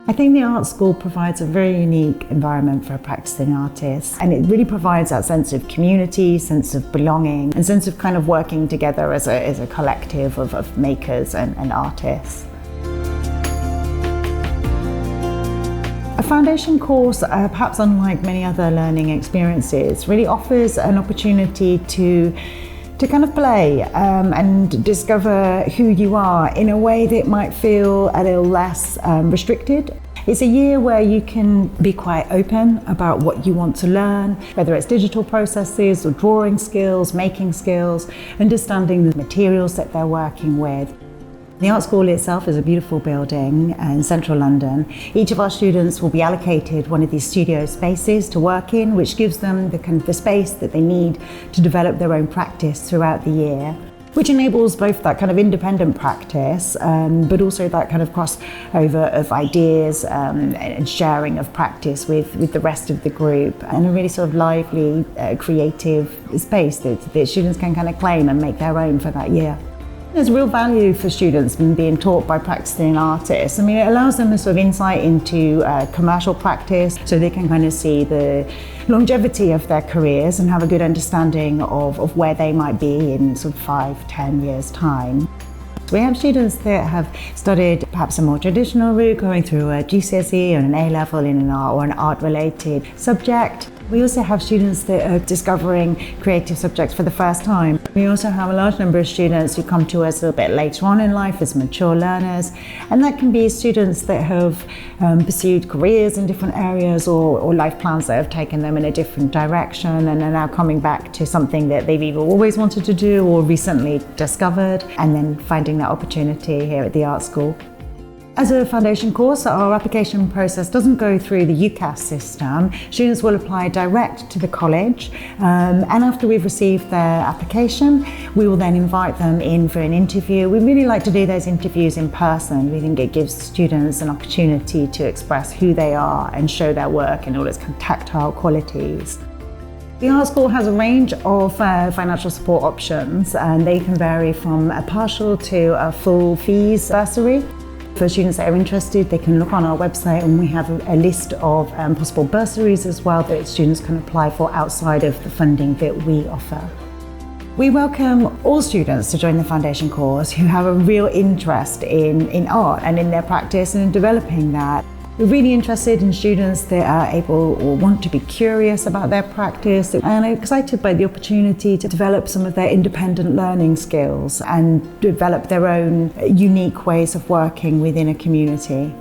I think the art school provides a very unique environment for a practicing artist, and it really provides that sense of community, sense of belonging, and sense of kind of working together as a collective of makers and artists. A foundation course, perhaps unlike many other learning experiences, really offers an opportunity to kind of play and discover who you are in a way that might feel a little less restricted. It's a year where you can be quite open about what you want to learn, whether it's digital processes or drawing skills, making skills, understanding the materials that they're working with. The art school itself is a beautiful building in central London. Each of our students will be allocated one of these studio spaces to work in, which gives them the space that they need to develop their own practice throughout the year, which enables both that kind of independent practice, but also that kind of crossover of ideas and sharing of practice with the rest of the group, and a really sort of lively, creative space that students can kind of claim and make their own for that year. There's real value for students in being taught by practicing artists. I mean, it allows them a sort of insight into commercial practice, so they can kind of see the longevity of their careers and have a good understanding of where they might be in sort of 5-10 years' time. We have students that have studied perhaps a more traditional route, going through a GCSE or an A-level in an art or an art-related subject. We also have students that are discovering creative subjects for the first time. We also have a large number of students who come to us a little bit later on in life as mature learners, and that can be students that have pursued careers in different areas or life plans that have taken them in a different direction and are now coming back to something that they've either always wanted to do or recently discovered, and then finding that opportunity here at the art school. As a foundation course, our application process doesn't go through the UCAS system. Students will apply direct to the college, and after we've received their application, we will then invite them in for an interview. We really like to do those interviews in person. We think it gives students an opportunity to express who they are and show their work in all its tactile qualities. The art school has a range of financial support options, and they can vary from a partial to a full fees bursary. For students that are interested, they can look on our website, and we have a list of possible bursaries as well that students can apply for outside of the funding that we offer. We welcome all students to join the foundation course who have a real interest in art and in their practice and in developing that. We're really interested in students that are able or want to be curious about their practice and are excited by the opportunity to develop some of their independent learning skills and develop their own unique ways of working within a community.